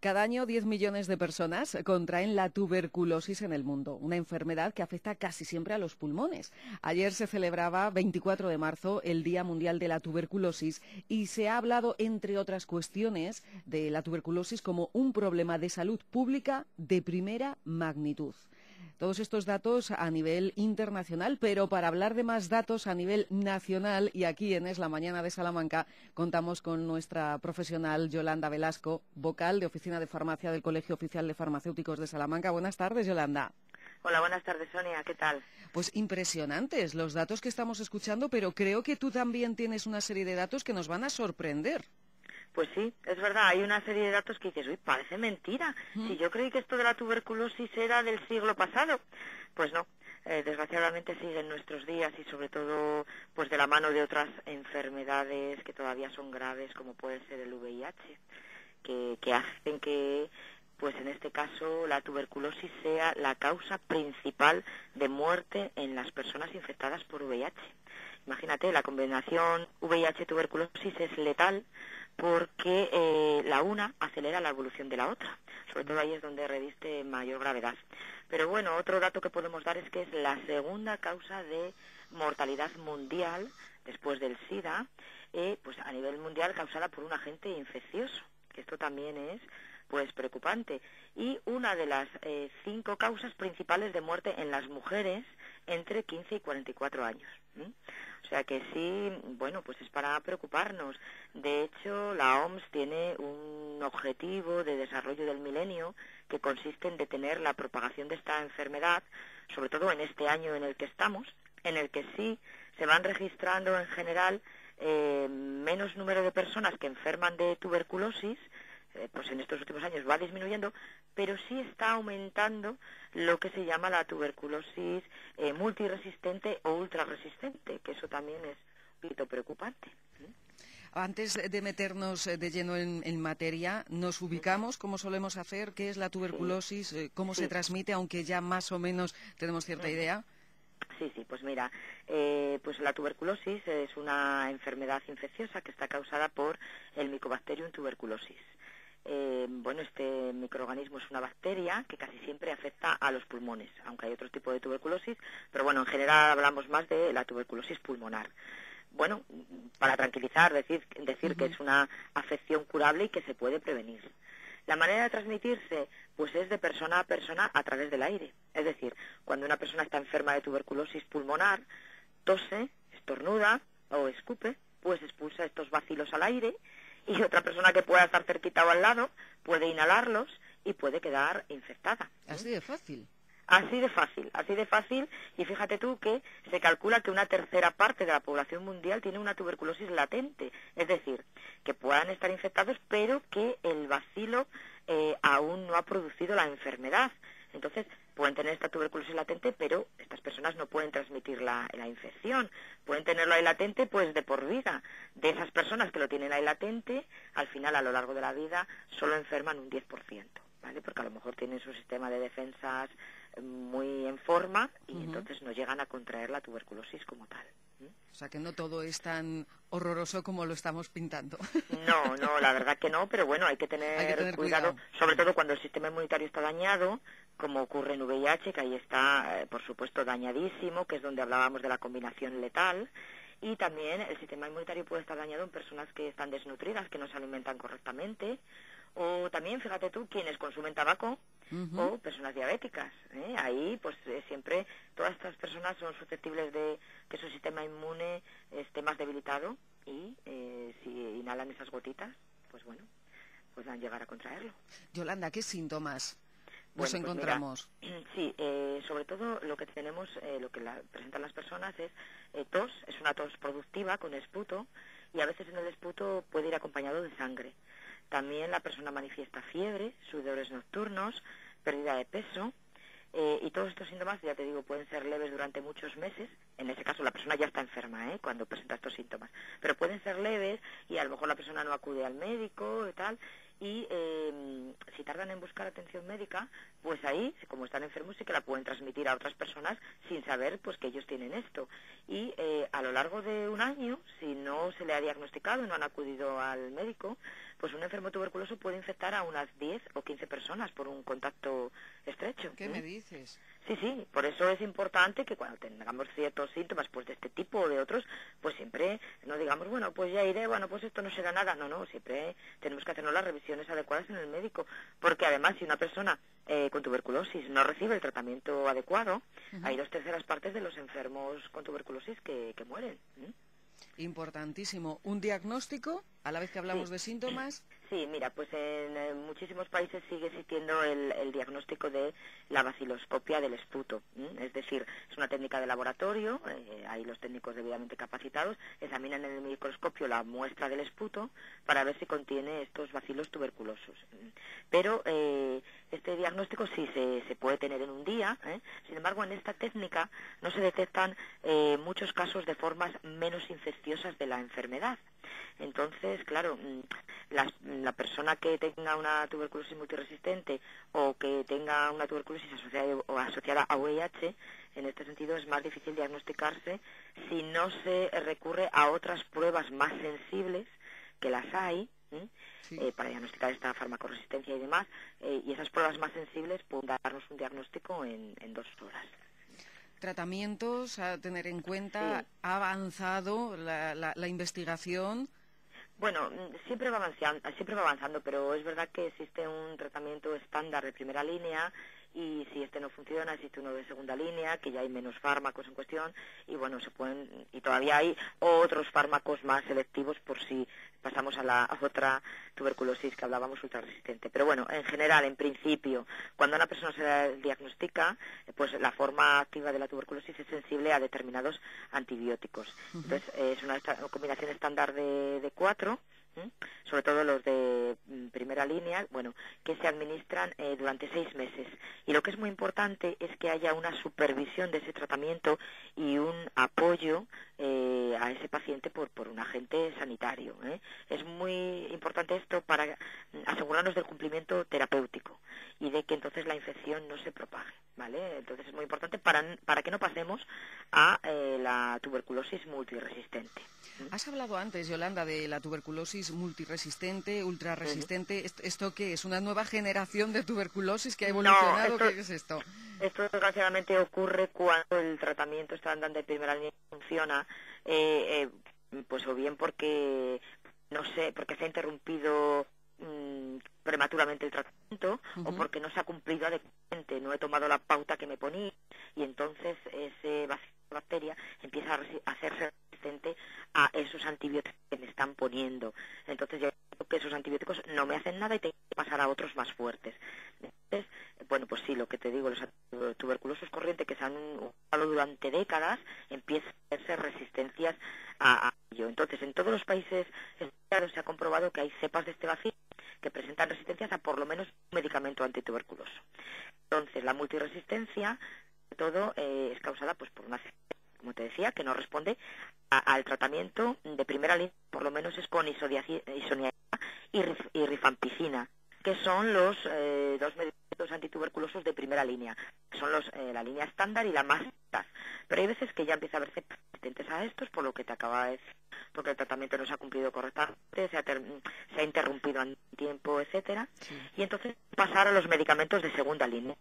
Cada año 10 millones de personas contraen la tuberculosis en el mundo, una enfermedad que afecta casi siempre a los pulmones. Ayer se celebraba, 24 de marzo, el Día Mundial de la Tuberculosis y se ha hablado, entre otras cuestiones, de la tuberculosis como un problema de salud pública de primera magnitud. Todos estos datos a nivel internacional, pero para hablar de más datos a nivel nacional, y aquí en Es la Mañana de Salamanca, contamos con nuestra profesional Yolanda Velasco, vocal de Oficina de Farmacia del Colegio Oficial de Farmacéuticos de Salamanca. Buenas tardes, Yolanda. Hola, buenas tardes, Sonia. ¿Qué tal? Pues impresionantes los datos que estamos escuchando, pero creo que tú también tienes una serie de datos que nos van a sorprender. Pues sí, es verdad, hay una serie de datos que dices, uy, parece mentira. Si yo creí que esto de la tuberculosis era del siglo pasado, pues no. Desgraciadamente sigue en nuestros días y sobre todo pues de la mano de otras enfermedades que todavía son graves, como puede ser el VIH, que hacen que, pues en este caso, la tuberculosis sea la causa principal de muerte en las personas infectadas por VIH. Imagínate, la combinación VIH-tuberculosis es letal porque la una acelera la evolución de la otra. Sobre todo ahí es donde reviste mayor gravedad. Pero bueno, otro dato que podemos dar es que es la segunda causa de mortalidad mundial después del SIDA, pues a nivel mundial causada por un agente infeccioso, que esto también es pues preocupante. Y una de las 5 causas principales de muerte en las mujeres entre 15 y 44 años. O sea que sí, bueno, pues es para preocuparnos. De hecho, la OMS tiene un objetivo de desarrollo del milenio que consiste en detener la propagación de esta enfermedad, sobre todo en este año en el que estamos, en el que sí se van registrando en general menos número de personas que enferman de tuberculosis. Pues en estos últimos años va disminuyendo, pero sí está aumentando lo que se llama la tuberculosis multiresistente o ultrarresistente, que eso también es un poquito preocupante. Antes de meternos de lleno en materia, nos ubicamos, como solemos hacer, qué es la tuberculosis, cómo se transmite, aunque ya más o menos tenemos cierta idea. Sí, pues mira, pues la tuberculosis es una enfermedad infecciosa que está causada por el Mycobacterium tuberculosis. Bueno, este microorganismo es una bacteria que casi siempre afecta a los pulmones, aunque hay otro tipo de tuberculosis, pero bueno, en general hablamos más de la tuberculosis pulmonar. Bueno, para tranquilizar, decir que es una afección curable y que se puede prevenir. La manera de transmitirse, pues es de persona a persona a través del aire. Es decir, cuando una persona está enferma de tuberculosis pulmonar, tose, estornuda o escupe, pues expulsa estos bacilos al aire, y otra persona que pueda estar cerquita o al lado puede inhalarlos y puede quedar infectada. Así de fácil. Así de fácil, y fíjate tú que se calcula que una tercera parte de la población mundial tiene una tuberculosis latente, es decir, que puedan estar infectados pero que el bacilo aún no ha producido la enfermedad. Entonces, pueden tener esta tuberculosis latente, pero estas personas no pueden transmitir la infección. Pueden tenerlo ahí latente, pues de por vida. De esas personas que lo tienen ahí latente, al final, a lo largo de la vida, solo enferman un 10%, ¿vale? Porque a lo mejor tienen su sistema de defensas muy en forma y entonces no llegan a contraer la tuberculosis como tal. O sea que no todo es tan horroroso como lo estamos pintando. No, la verdad que no, pero bueno, hay que tener cuidado, sobre todo cuando el sistema inmunitario está dañado, como ocurre en VIH, que ahí está, por supuesto, dañadísimo, que es donde hablábamos de la combinación letal, y también el sistema inmunitario puede estar dañado en personas que están desnutridas, que no se alimentan correctamente, o también, fíjate tú, quienes consumen tabaco o personas diabéticas. Ahí, pues siempre todas estas personas son susceptibles de que su sistema inmune esté más debilitado y si inhalan esas gotitas, pues bueno, puedan llegar a contraerlo. Yolanda, ¿qué síntomas nos Bueno, encontramos? Pues mira, sí, sobre todo lo que tenemos, lo que presentan las personas es tos, es una tos productiva con esputo, y a veces en el esputo puede ir acompañado de sangre. También la persona manifiesta fiebre, sudores nocturnos, pérdida de peso, y todos estos síntomas, ya te digo, pueden ser leves durante muchos meses. En ese caso la persona ya está enferma, cuando presenta estos síntomas, pero pueden ser leves y a lo mejor la persona no acude al médico y tal, y si tardan en buscar atención médica, pues ahí, como están enfermos, sí que la pueden transmitir a otras personas sin saber pues que ellos tienen esto. Y a lo largo de un año, si no se le ha diagnosticado y no han acudido al médico, pues un enfermo tuberculoso puede infectar a unas 10 o 15 personas por un contacto estrecho. ¿Qué me dices? Sí, sí, por eso es importante que cuando tengamos ciertos síntomas pues de este tipo o de otros, pues siempre no digamos, bueno, pues ya iré, bueno, pues esto no será nada. No, siempre tenemos que hacernos las revisiones adecuadas en el médico, porque además si una persona con tuberculosis no recibe el tratamiento adecuado, hay 2/3 partes de los enfermos con tuberculosis que mueren. Importantísimo. ¿Un diagnóstico a la vez que hablamos de síntomas? Sí, mira, pues en muchísimos países sigue existiendo el diagnóstico de la baciloscopia del esputo. Es decir, es una técnica de laboratorio, hay los técnicos debidamente capacitados, examinan en el microscopio la muestra del esputo para ver si contiene estos bacilos tuberculosos. Pero este diagnóstico sí se puede tener en un día, sin embargo, en esta técnica no se detectan muchos casos de formas menos infecciosas de la enfermedad. Entonces, claro, la persona que tenga una tuberculosis multiresistente o que tenga una tuberculosis asociada a VIH, en este sentido es más difícil diagnosticarse si no se recurre a otras pruebas más sensibles, que las hay, para diagnosticar esta farmacoresistencia y demás, y esas pruebas más sensibles pueden darnos un diagnóstico en 2 horas. Tratamientos a tener en cuenta, ¿ha avanzado la investigación? Bueno, siempre va avanzando, pero es verdad que existe un tratamiento estándar de primera línea y si este no funciona existe uno de segunda línea, que ya hay menos fármacos en cuestión y bueno, y todavía hay otros fármacos más selectivos por si pasamos a la otra tuberculosis que hablábamos ultrarresistente. Pero bueno, en general, en principio, cuando una persona se diagnostica, pues la forma activa de la tuberculosis es sensible a determinados antibióticos. Entonces, es una combinación estándar de 4, sobre todo los de primera línea, bueno, que se administran durante 6 meses. Y lo que es muy importante es que haya una supervisión de ese tratamiento y un apoyo a ese paciente por un agente sanitario. Es muy importante esto para asegurarnos del cumplimiento terapéutico y de que entonces la infección no se propague, ¿vale? Entonces es muy importante para que no pasemos a la tuberculosis multiresistente. Has hablado antes, Yolanda, de la tuberculosis multiresistente, ultrarresistente. ¿Esto qué es? ¿Una nueva generación de tuberculosis que ha evolucionado? ¿Qué es esto? Esto desgraciadamente ocurre cuando el tratamiento estándar de primera línea funciona, pues o bien porque porque se ha interrumpido prematuramente el tratamiento o porque no se ha cumplido adecuadamente, no he tomado la pauta que me ponía y entonces ese bacteria empieza a hacerse resistente a esos antibióticos que me están poniendo. Entonces yo creo que esos antibióticos no me hacen nada y tengo que pasar a otros más fuertes. Entonces, bueno, pues sí, lo que te digo, los tuberculosos corrientes que se han usado durante décadas empiezan a hacerse resistencias a ello. Entonces, en todos los países estudiados se ha comprobado que hay cepas de este bacilo que presentan resistencias a por lo menos un medicamento antituberculoso. Entonces, la multiresistencia, sobre todo, es causada pues por una, como te decía, que no responde al tratamiento de primera línea, por lo menos es con isoniazida y rifampicina, que son los 2 medicamentos antituberculosos de primera línea. Son la línea estándar y la más eficaz. Pero hay veces que ya empieza a haber cepas resistentes a estos, por lo que te acaba de decir, porque el tratamiento no se ha cumplido correctamente, se ha interrumpido en tiempo, etcétera, y entonces pasar a los medicamentos de segunda línea.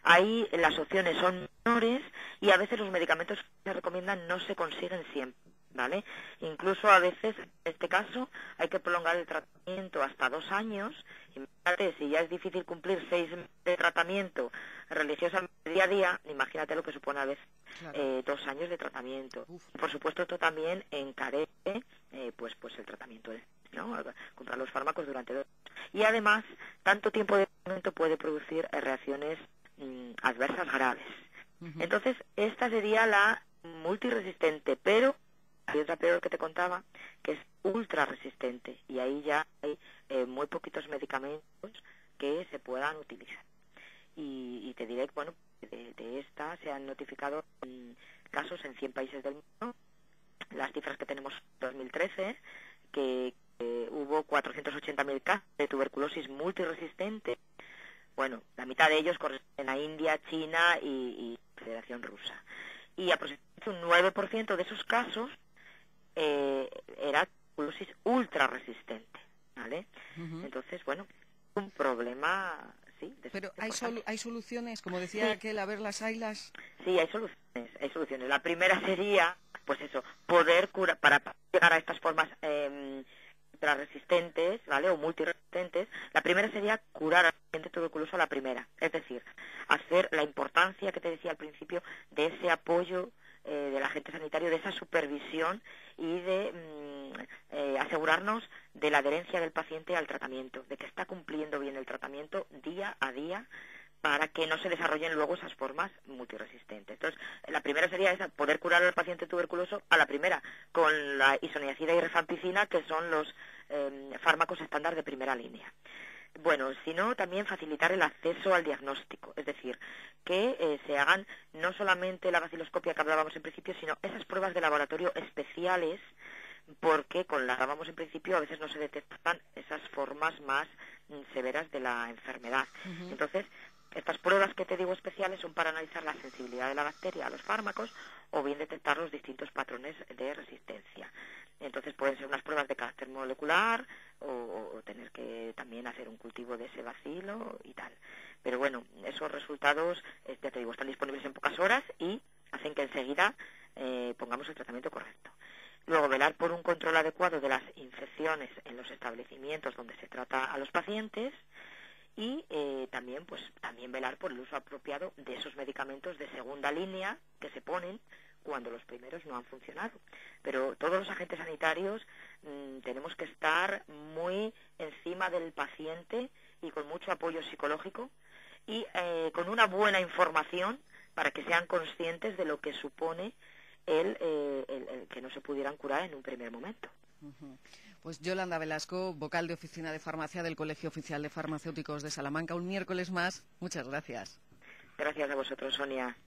Ahí las opciones son menores y a veces los medicamentos que se recomiendan no se consiguen siempre, ¿vale? Incluso a veces, en este caso, hay que prolongar el tratamiento hasta 2 años. Imagínate, si ya es difícil cumplir 6 meses de tratamiento religiosamente día a día, imagínate lo que supone a veces 2 años de tratamiento. Por supuesto, esto también encarece pues el tratamiento, ¿no? Comprar los fármacos durante 2 años. Y además, tanto tiempo de tratamiento puede producir reacciones adversas graves. Entonces, esta sería la multiresistente, pero hay otra peor que te contaba, que es ultra resistente, y ahí ya hay muy poquitos medicamentos que se puedan utilizar. Y te diré que, bueno, de esta se han notificado casos en 100 países del mundo. Las cifras que tenemos en 2013, que hubo 480.000 casos de tuberculosis multiresistente. Bueno, la mitad de ellos corresponden a India, China y Federación Rusa. Y aproximadamente un 9% de esos casos era tuberculosis ultra resistente. ¿vale? Entonces, bueno, un problema, sí. Pero hay soluciones, como decía aquel, a ver las haylas. Sí, hay soluciones. La primera sería, pues eso, poder curar, para llegar a estas formas resistentes, ¿vale? O multiresistentes, la primera sería curar al paciente tuberculoso a la primera. Es decir, hacer la importancia que te decía al principio de ese apoyo del agente sanitario, de esa supervisión y de asegurarnos de la adherencia del paciente al tratamiento, de que está cumpliendo bien el tratamiento día a día para que no se desarrollen luego esas formas multiresistentes. Entonces, la primera sería esa, poder curar al paciente tuberculoso a la primera, con la isoniazida y rifampicina, que son los fármacos estándar de primera línea. Bueno, sino también facilitar el acceso al diagnóstico, es decir, que se hagan no solamente la baciloscopia que hablábamos en principio, sino esas pruebas de laboratorio especiales, porque con la que hablábamos en principio a veces no se detectan esas formas más severas de la enfermedad. Entonces, estas pruebas que te digo especiales son para analizar la sensibilidad de la bacteria a los fármacos o bien detectar los distintos patrones de resistencia. Entonces pueden ser unas pruebas de carácter molecular o tener que también hacer un cultivo de ese bacilo y tal. Pero bueno, esos resultados, ya te digo, están disponibles en pocas horas y hacen que enseguida pongamos el tratamiento correcto. Luego, velar por un control adecuado de las infecciones en los establecimientos donde se trata a los pacientes y también velar por el uso apropiado de esos medicamentos de segunda línea que se ponen cuando los primeros no han funcionado. Pero todos los agentes sanitarios tenemos que estar muy encima del paciente y con mucho apoyo psicológico y con una buena información para que sean conscientes de lo que supone el que no se pudieran curar en un primer momento. Pues Yolanda Velasco, vocal de Oficina de Farmacia del Colegio Oficial de Farmacéuticos de Salamanca, un miércoles más. Muchas gracias. Gracias a vosotros, Sonia.